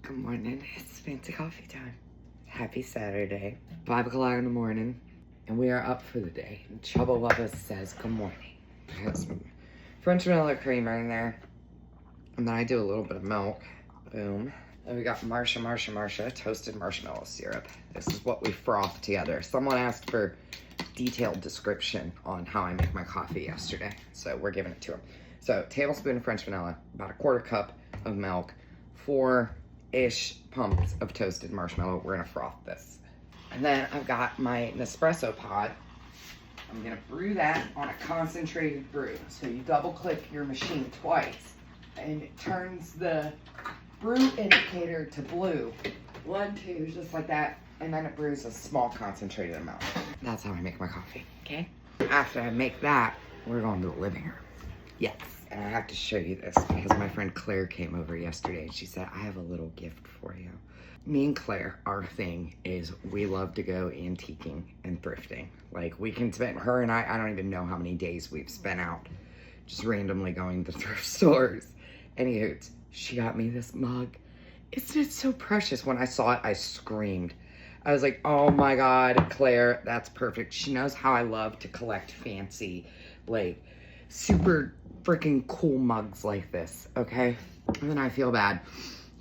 Good morning. It's fancy coffee time. Happy Saturday. 5 o'clock in the morning, and we are up for the day. Chubba Bubba says good morning. I have some French vanilla creamer in there, and then I do a little bit of milk. Boom. Then we got Marsha toasted marshmallow syrup. This is what we froth together. Someone asked for detailed description on how I make my coffee yesterday, so we're giving it to them. So, tablespoon of French vanilla, about a quarter cup of milk, 4-ish pumps of toasted marshmallow. We're gonna froth this. And then I've got my Nespresso pod. I'm gonna brew that on a concentrated brew. So you double click your machine twice and it turns the brew indicator to blue. 1, 2, just like that. And then it brews a small concentrated amount. That's how I make my coffee, okay? After I make that, we're going to the living room. Yes, and I have to show you this because my friend Claire came over yesterday and she said, I have a little gift for you. Me and Claire, our thing is we love to go antiquing and thrifting. Like we can spend, her and I don't even know how many days we've spent out just randomly going to thrift stores. Anywho, she got me this mug. It's just so precious. When I saw it, I screamed. I was like, oh my God, Claire, that's perfect. She knows how I love to collect fancy, like super freaking cool mugs like this, okay? And then I feel bad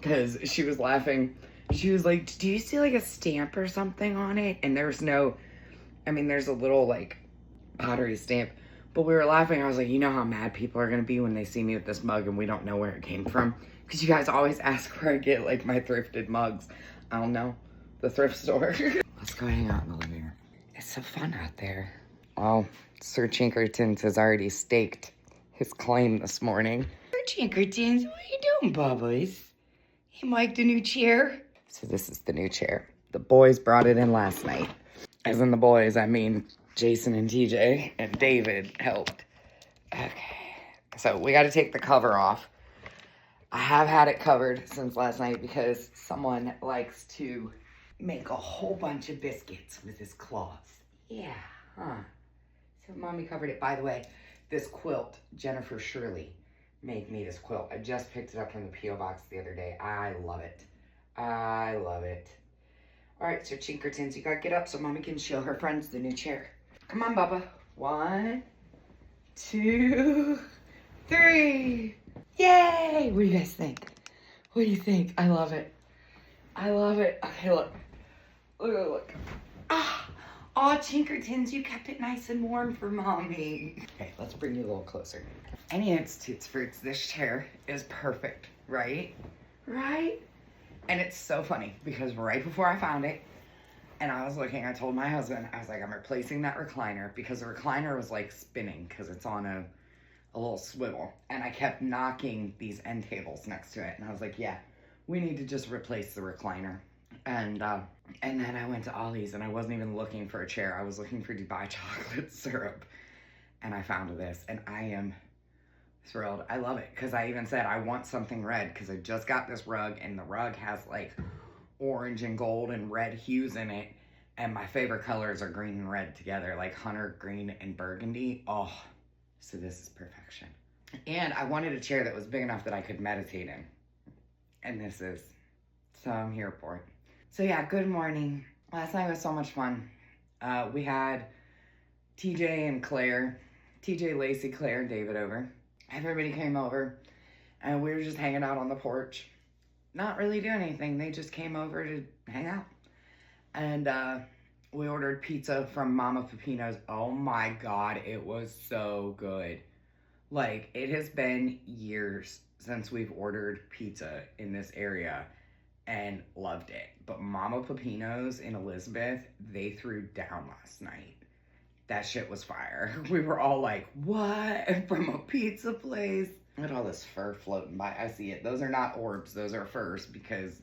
because she was laughing. She was like, do you see like a stamp or something on it? And there's no, I mean, there's a little like pottery stamp, but we were laughing. I was like, you know how mad people are gonna be when they see me with this mug and we don't know where it came from? Because you guys always ask where I get like my thrifted mugs. I don't know, the thrift store. Let's go hang out in the living room. It's so fun out there. Oh, Sir Chinkertons has already staked his claim this morning. Sir Chinkertons, what are you doing, Bubbles? You like the new chair? So this is the new chair. The boys brought it in last night. As in the boys, I mean Jason and TJ and David helped. Okay, so we got to take the cover off. I have had it covered since last night because someone likes to make a whole bunch of biscuits with his claws. Yeah, huh? So mommy covered it. By the way, this quilt, Jennifer Shirley made me this quilt. I just picked it up from the P.O. box the other day. I love it. I love it. All right, so Chinkertons, you gotta get up so mommy can show her friends the new chair. Come on, Bubba. 1, 2, 3. Yay! What do you guys think? What do you think? I love it. I love it. Okay, look. Look. Ah! Aw, Chinkertons, you kept it nice and warm for mommy. Okay, let's bring you a little closer. Anyways, Toots Fruits, this chair is perfect, right? Right? And it's so funny because right before I found it, and I was looking, I told my husband, I was like, I'm replacing that recliner because the recliner was like spinning because it's on a little swivel. And I kept knocking these end tables next to it. And I was like, yeah, we need to just replace the recliner. And then I went to Ollie's and I wasn't even looking for a chair. I was looking for Dubai chocolate syrup. And I found this and I am thrilled. I love it because I even said I want something red because I just got this rug and the rug has like orange and gold and red hues in it. And my favorite colors are green and red together, like hunter green and burgundy. Oh, so this is perfection. And I wanted a chair that was big enough that I could meditate in. And this is, so I'm here for it. So yeah, good morning. Last night was so much fun. We had TJ and Claire, TJ, Lacey, Claire, and David over. Everybody came over and we were just hanging out on the porch. Not really doing anything. They just came over to hang out. And we ordered pizza from Mama Pepino's. Oh my God, it was so good. Like, it has been years since we've ordered pizza in this area and loved it. But Mama Pepino's in Elizabeth, they threw down last night. That shit was fire. We were all like, what? From a pizza place? Look at all this fur floating by. I see it. Those are not orbs. Those are furs because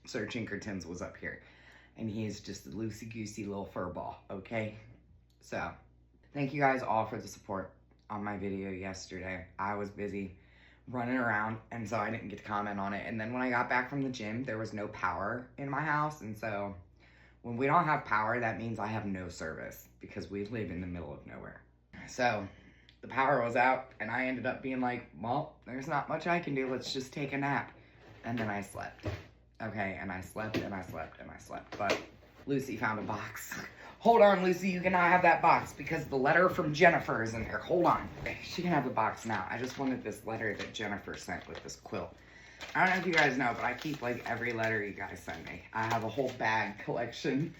Sir Chinkertons was up here. And he's just a loosey-goosey little fur ball, okay? So, thank you guys all for the support on my video yesterday. I was busy running around, and so I didn't get to comment on it. And then when I got back from the gym, there was no power in my house, and so when we don't have power, that means I have no service because we live in the middle of nowhere. So the power was out and I ended up being like, well, there's not much I can do. Let's just take a nap. And then I slept. Okay, and I slept and I slept and I slept. But Lucy found a box. Hold on, Lucy, you cannot have that box because the letter from Jennifer is in there. Hold on. Okay, she can have the box now. I just wanted this letter that Jennifer sent with this quilt. I don't know if you guys know, but I keep like every letter you guys send me. I have a whole bag collection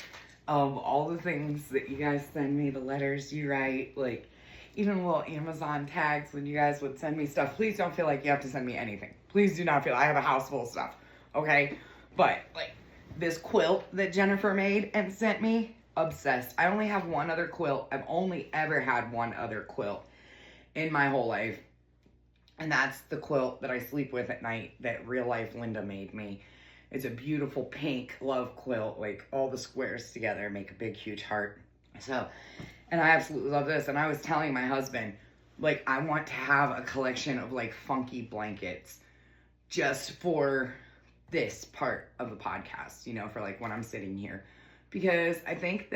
of all the things that you guys send me, the letters you write, like even little Amazon tags when you guys would send me stuff. Please don't feel like you have to send me anything. Please do not feel, I have a house full of stuff, okay? But like this quilt that Jennifer made and sent me, obsessed. I only have one other quilt. I've only ever had one other quilt in my whole life. And that's the quilt that I sleep with at night that real life Linda made me. It's a beautiful pink love quilt, like all the squares together make a big, huge heart. So, and I absolutely love this. And I was telling my husband, like, I want to have a collection of like funky blankets just for this part of the podcast, you know, for like when I'm sitting here. Because I think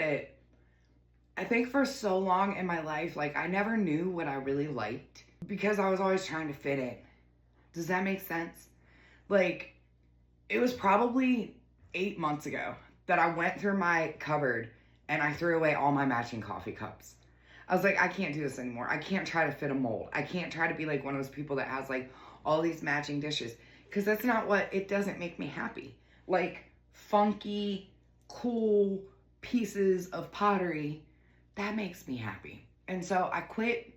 for so long in my life, like I never knew what I really liked because I was always trying to fit in. Does that make sense? Like, it was probably 8 months ago that I went through my cupboard and I threw away all my matching coffee cups. I was like, I can't do this anymore. I can't try to fit a mold. I can't try to be like one of those people that has like all these matching dishes because that's not it doesn't make me happy. Like funky, cool pieces of pottery, that makes me happy. And so I quit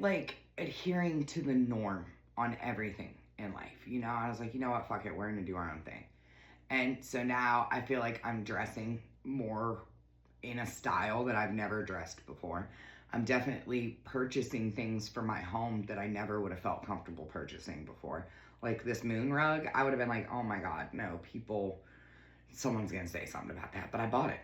like adhering to the norm on everything in life. You know, I was like, you know what, fuck it, we're gonna do our own thing. And so now I feel like I'm dressing more in a style that I've never dressed before. I'm definitely purchasing things for my home that I never would have felt comfortable purchasing before. Like this moon rug, I would have been like, oh my God, no, someone's gonna say something about that, but I bought it.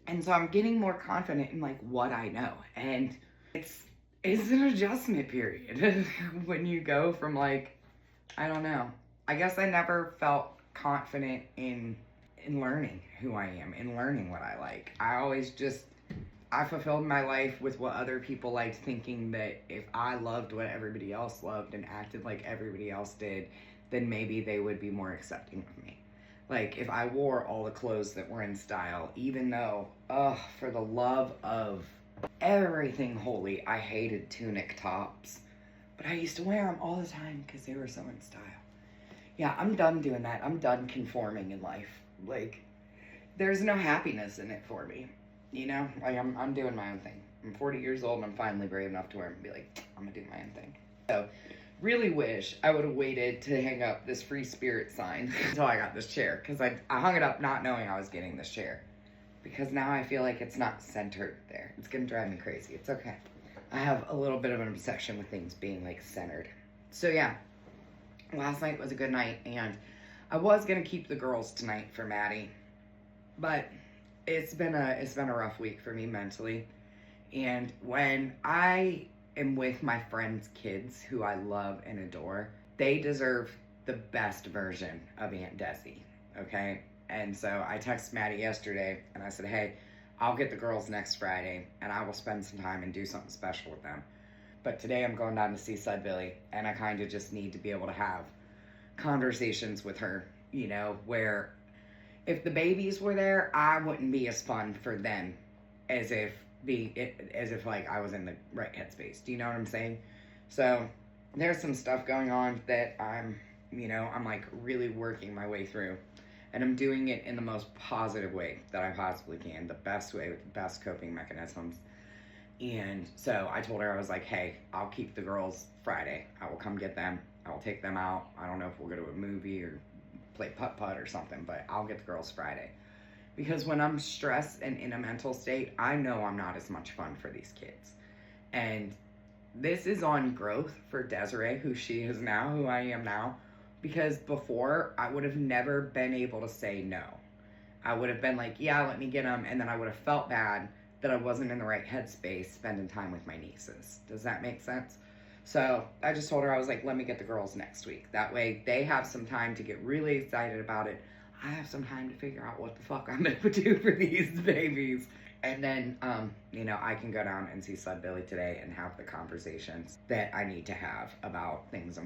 And so I'm getting more confident in like what I know. And it's an adjustment period when you go from like, I don't know. I guess I never felt confident in learning who I am, in learning what I like. I fulfilled my life with what other people liked, thinking that if I loved what everybody else loved and acted like everybody else did, then maybe they would be more accepting of me. Like if I wore all the clothes that were in style, even though, for the love of everything holy, I hated tunic tops, but I used to wear them all the time because they were so in style. Yeah, I'm done doing that. I'm done conforming in life. Like, there's no happiness in it for me. You know, like I'm doing my own thing. I'm 40 years old and I'm finally brave enough to wear them and be like, I'm gonna do my own thing. So, really wish I would have waited to hang up this free spirit sign until I got this chair, because I hung it up not knowing I was getting this chair. Because now I feel like it's not centered there. It's gonna drive me crazy. It's okay. I have a little bit of an obsession with things being like centered. So yeah, last night was a good night, and I was gonna keep the girls tonight for Maddie, but it's been a rough week for me mentally. And when I am with my friends' kids who I love and adore, they deserve the best version of Aunt Desi, okay? And so I texted Maddie yesterday and I said, hey, I'll get the girls next Friday and I will spend some time and do something special with them. But today I'm going down to Seaside Billy and I kind of just need to be able to have conversations with her, you know, where if the babies were there, I wouldn't be as fun for them as if like I was in the right headspace. Do you know what I'm saying? So there's some stuff going on that I'm like really working my way through. And I'm doing it in the most positive way that I possibly can, the best way with the best coping mechanisms. And so I told her, I was like, hey, I'll keep the girls Friday. I will come get them. I will take them out. I don't know if we'll go to a movie or play putt-putt or something, but I'll get the girls Friday. Because when I'm stressed and in a mental state, I know I'm not as much fun for these kids. And this is on growth for Desiree, who she is now, who I am now. Because before, I would have never been able to say no. I would have been like, yeah, let me get them. And then I would have felt bad that I wasn't in the right headspace spending time with my nieces. Does that make sense? So I just told her, I was like, let me get the girls next week. That way they have some time to get really excited about it. I have some time to figure out what the fuck I'm going to do for these babies. And then, I can go down and see Sud Billy today and have the conversations that I need to have about things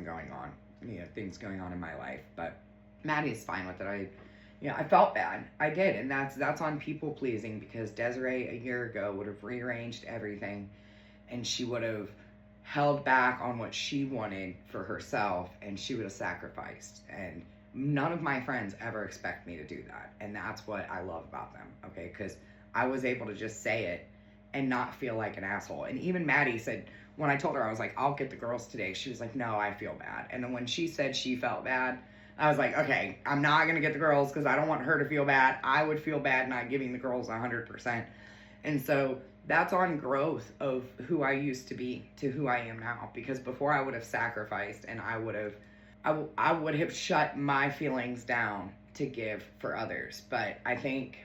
things going on in my life. But Maddie's fine with it. I felt bad. I did, and that's on people pleasing, because Desiree a year ago would have rearranged everything, and she would have held back on what she wanted for herself, and she would have sacrificed. And none of my friends ever expect me to do that, and that's what I love about them. Okay, because I was able to just say it and not feel like an asshole. And even Maddie said, when I told her, I was like, I'll get the girls today, she was like, no, I feel bad. And then when she said she felt bad, I was like, okay, I'm not going to get the girls because I don't want her to feel bad. I would feel bad not giving the girls 100%. And so that's on growth of who I used to be to who I am now. Because before I would have sacrificed, and I would have shut my feelings down to give for others. But I think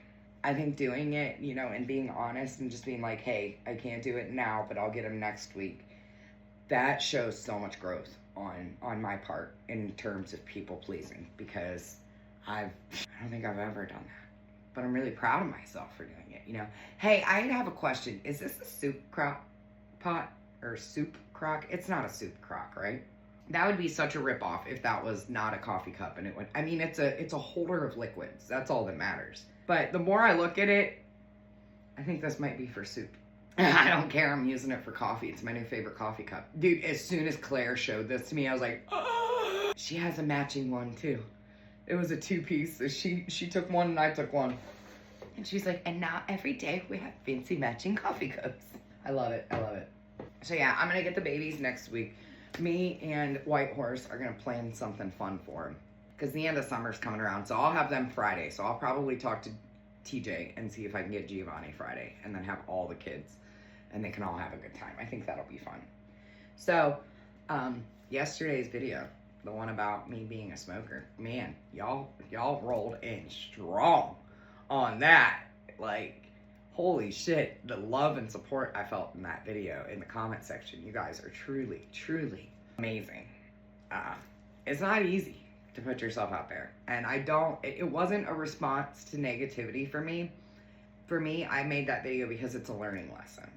doing it, and being honest and just being like, hey, I can't do it now, but I'll get them next week. That shows so much growth on my part in terms of people pleasing, because I don't think I've ever done that, but I'm really proud of myself for doing it. Hey, I have a question. Is this a soup crock pot or soup crock? It's not a soup crock, right? That would be such a ripoff if that was not a coffee cup, and it's a holder of liquids. That's all that matters. But the more I look at it, I think this might be for soup. I don't care. I'm using it for coffee. It's my new favorite coffee cup. Dude, as soon as Claire showed this to me, I was like, oh. She has a matching one too. It was a 2-piece. So she took one and I took one. And she's like, and now every day we have fancy matching coffee cups. I love it. I love it. So yeah, I'm going to get the babies next week. Me and White Horse are going to plan something fun for them, because the end of summer's coming around. So I'll have them Friday. So I'll probably talk to TJ and see if I can get Giovanni Friday, and then have all the kids, and they can all have a good time. I think that'll be fun. So, yesterday's video, the one about me being a smoker, man, y'all rolled in strong on that. Like, holy shit, the love and support I felt in that video in the comment section. You guys are truly, truly amazing. It's not easy to put yourself out there. And it wasn't a response to negativity for me. For me, I made that video because it's a learning lesson.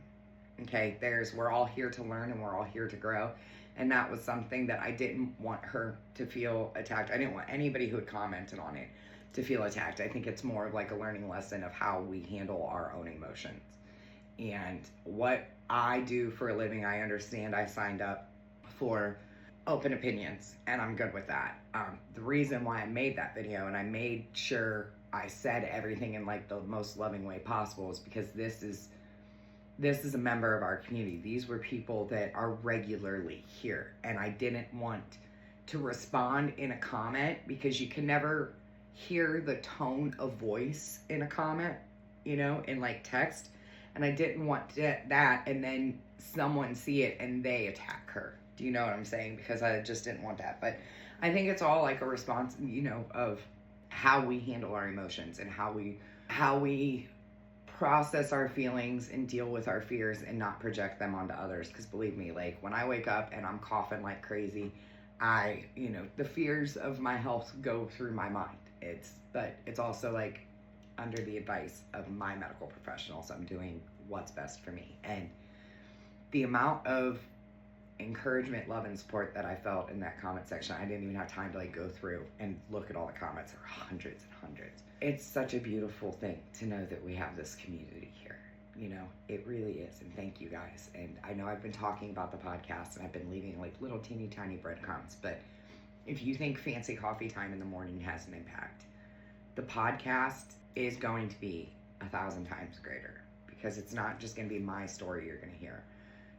Okay, we're all here to learn, and we're all here to grow. And that was something that I didn't want her to feel attacked. I didn't want anybody who had commented on it to feel attacked. I think it's more of like a learning lesson of how we handle our own emotions. And what I do for a living, I understand I signed up for open opinions, and I'm good with that. The reason why I made that video, and I made sure I said everything in like the most loving way possible, is because this is a member of our community. These were people that are regularly here, and I didn't want to respond in a comment, because you can never hear the tone of voice in a comment, in like text. And I didn't want that and then someone see it and they attack her. Do you know what I'm saying? Because I just didn't want that. But I think it's all like a response, of how we handle our emotions, and how we process our feelings and deal with our fears, and not project them onto others. Because believe me, like when I wake up and I'm coughing like crazy, the fears of my health go through my mind. But it's also like under the advice of my medical professionals, I'm doing what's best for me. And the amount of encouragement, love, and support that I felt in that comment section, I didn't even have time to like go through and look at all the comments. There are hundreds and hundreds. It's such a beautiful thing to know that we have this community here. It really is. And thank you guys. And I know I've been talking about the podcast, and I've been leaving like little teeny tiny breadcrumbs, but if you think Fancy Coffee Time in the Morning has an impact, the podcast is going to be 1,000 times greater, because it's not just going to be my story you're going to hear.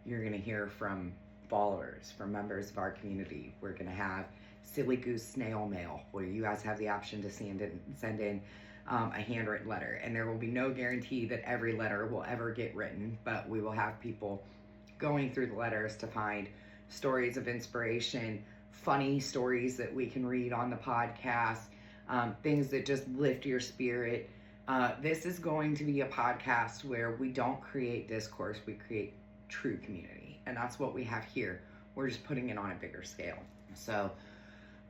You're going to hear from followers, from members of our community. We're going to have Silly Goose Snail Mail, where you guys have the option to send in a handwritten letter. And there will be no guarantee that every letter will ever get written, but we will have people going through the letters to find stories of inspiration, funny stories that we can read on the podcast, things that just lift your spirit. This is going to be a podcast where we don't create discourse, we create true community. And that's what we have here. We're just putting it on a bigger scale. So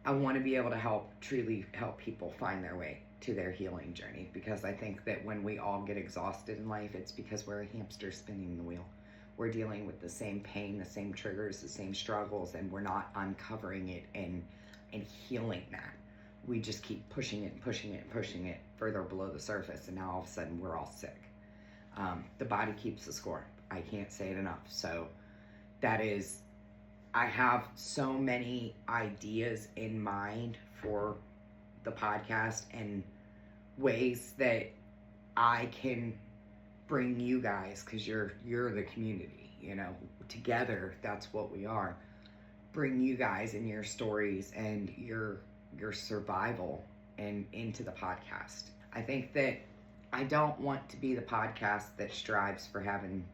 I want to be able to truly help people find their way to their healing journey, because I think that when we all get exhausted in life, it's because we're a hamster spinning the wheel. We're dealing with the same pain, the same triggers, the same struggles, and we're not uncovering it and healing that. we just keep pushing it and pushing it and pushing it further below the surface, and now all of a sudden we're all sick. The body keeps the score. I can't say it enough. So that is, I have so many ideas in mind for the podcast and ways that I can bring you guys, because you're the community, you know, together, that's what we are. Bring you guys and your stories and your survival and into the podcast. I think that I don't want to be the podcast that strives for having,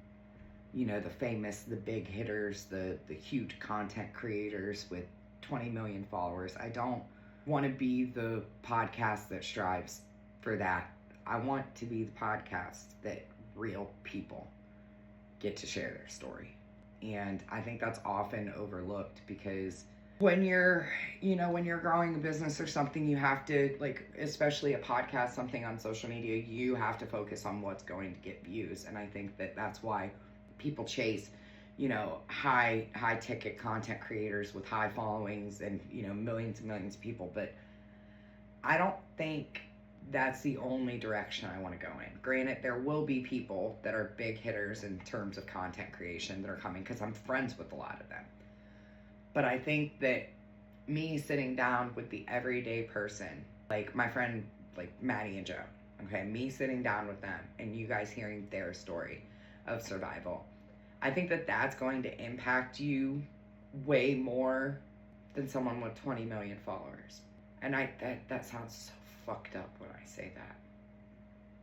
you know, the famous, the big hitters, the huge content creators with 20 million followers. I don't want to be the podcast that strives for that. I want to be the podcast that real people get to share their story. And I think that's often overlooked, because when you're growing a business or something, you have to, like, especially a podcast, something on social media, you have to focus on what's going to get views. And I think that that's why people chase, you know, high ticket content creators with high followings and, you know, millions and millions of people. But I don't think that's the only direction I want to go in. Granted, there will be people that are big hitters in terms of content creation that are coming, because I'm friends with a lot of them. But I think that me sitting down with the everyday person, like my friend, like Maddie and Joe, okay, me sitting down with them and you guys hearing their story of survival, I think that that's going to impact you way more than someone with 20 million followers. And that sounds so fucked up when I say that.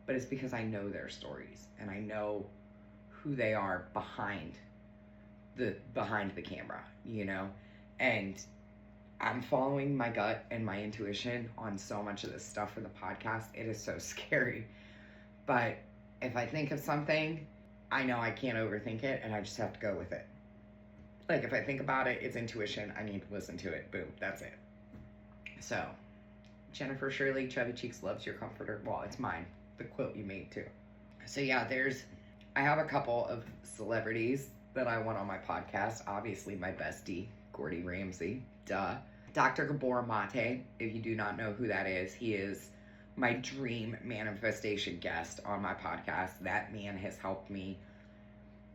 But it's because I know their stories and I know who they are behind the camera, you know? And I'm following my gut and my intuition on so much of this stuff for the podcast. It is so scary. But if I think of something, I know I can't overthink it, and I just have to go with it. Like, if I think about it, it's intuition. I need to listen to it. Boom, that's it. So, Jennifer Shirley, Chubby Cheeks loves your comforter. Well, it's mine. The quilt you made, too. So, yeah, I have a couple of celebrities that I want on my podcast. Obviously, my bestie, Gordy Ramsey. Duh. Dr. Gabor Mate, if you do not know who that is, he is my dream manifestation guest on my podcast. That man has helped me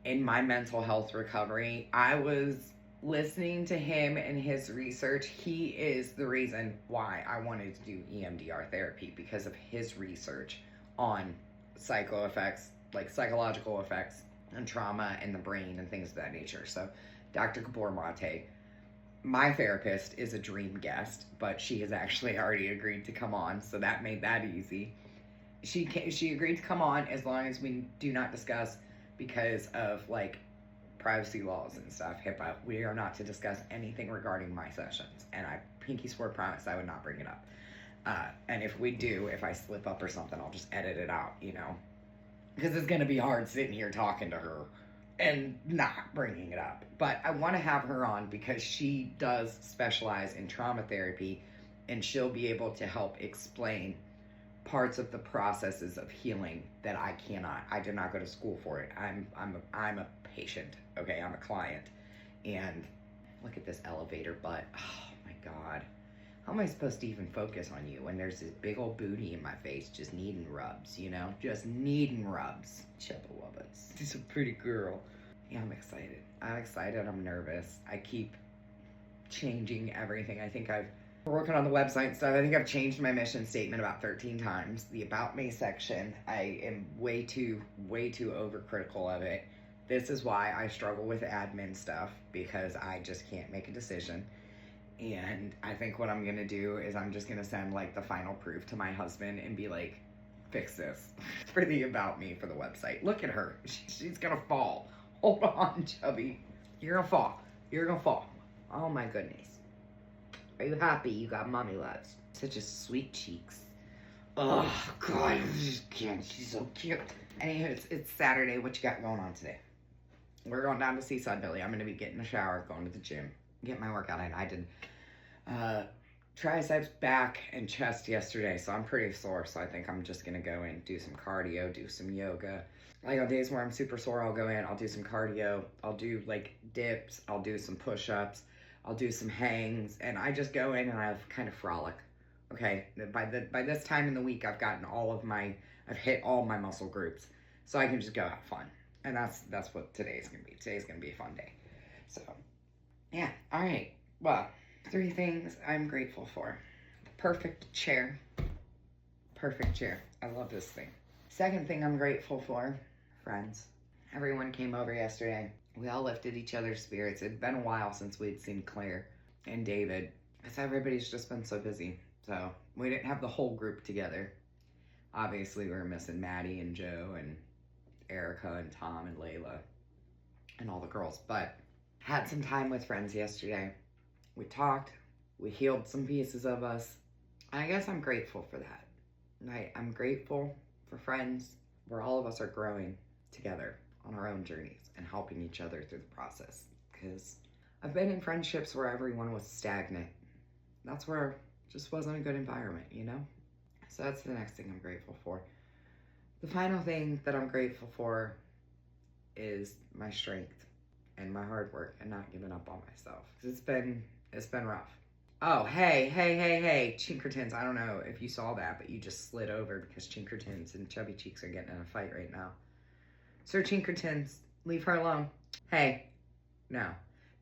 in my mental health recovery. I was listening to him and his research. He is the reason why I wanted to do EMDR therapy, because of his research on psychological effects and trauma in the brain and things of that nature. So Dr. Gabor Mate, my therapist, is a dream guest, but she has actually already agreed to come on, so that made that easy. She agreed to come on as long as we do not discuss, because of like privacy laws and stuff, HIPAA, we are not to discuss anything regarding my sessions, and I pinky swear promise I would not bring it up. And if we do, if I slip up or something, I'll just edit it out, you know, because it's going to be hard sitting here talking to her and not bringing it up. But I want to have her on because she does specialize in trauma therapy, and she'll be able to help explain parts of the processes of healing that I cannot. I did not go to school for it. I'm a patient, okay? I'm a client. And look at this elevator butt. Oh my God. How am I supposed to even focus on you when there's this big old booty in my face just needing rubs, you know? Just needing rubs. Chubba wubbas. She's a pretty girl. Yeah, I'm excited. I'm nervous. I keep changing everything. We're working on the website and stuff. I think I've changed my mission statement about 13 times. The About Me section, I am way too overcritical of it. This is why I struggle with admin stuff, because I just can't make a decision. And I think what I'm going to do is I'm just going to send like the final proof to my husband and be like, fix this for the About Me for the website. Look at her. She's going to fall. Hold on, Chubby. You're going to fall. You're going to fall. Oh my goodness. Are you happy you got mommy loves? Such a sweet cheeks. Oh God, I just can't. She's so cute. Anywho, it's Saturday. What you got going on today? We're going down to Seaside Billy. I'm going to be getting a shower, going to the gym, get my workout in. I did triceps, back, and chest yesterday, so I'm pretty sore. So I think I'm just going to go in, do some cardio, do some yoga. Like on days where I'm super sore, I'll go in, I'll do some cardio. I'll do like dips. I'll do some push-ups. I'll do some hangs, and I just go in and I kind of frolic Okay, by this time in the week, I've hit all my muscle groups, so I can just go have fun, and that's what today's gonna be. Today's gonna be a fun day. So, yeah. All right. Well, 3 things I'm grateful for: perfect chair. Perfect chair. I love this thing. Second thing I'm grateful for: friends. Everyone came over yesterday. We all lifted each other's spirits. It'd been a while since we'd seen Claire and David, because everybody's just been so busy. So we didn't have the whole group together. Obviously, we were missing Maddie and Joe and Erica and Tom and Layla and all the girls. But had some time with friends yesterday. We talked. We healed some pieces of us. I guess I'm grateful for that. Right? I'm grateful for friends where all of us are growing together on our own journeys and helping each other through the process. Because I've been in friendships where everyone was stagnant. That's where it just wasn't a good environment, you know? So that's the next thing I'm grateful for. The final thing that I'm grateful for is my strength and my hard work and not giving up on myself. 'Cause it's been rough. Oh, hey, Chinkertons. I don't know if you saw that, but you just slid over because Chinkertons and Chubby Cheeks are getting in a fight right now. Sir Chinkertons, leave her alone. Hey, no.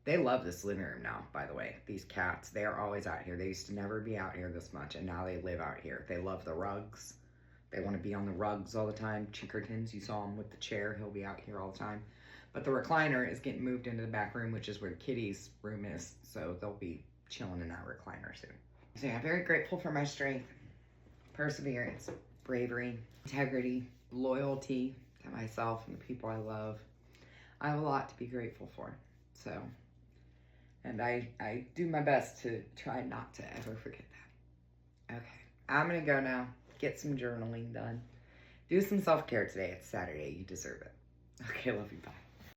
They love this living room now, by the way. These cats, they are always out here. They used to never be out here this much, and now they live out here. They love the rugs. They want to be on the rugs all the time. Chinkertons, you saw him with the chair. He'll be out here all the time. But the recliner is getting moved into the back room, which is where Kitty's room is. So they'll be chilling in that recliner soon. So yeah, I'm very grateful for my strength, perseverance, bravery, integrity, loyalty to myself and the people I love. I have a lot to be grateful for. So, and I do my best to try not to ever forget that. Okay, I'm gonna go now, get some journaling done. Do some self-care today. It's Saturday. You deserve it. Okay, love you. Bye.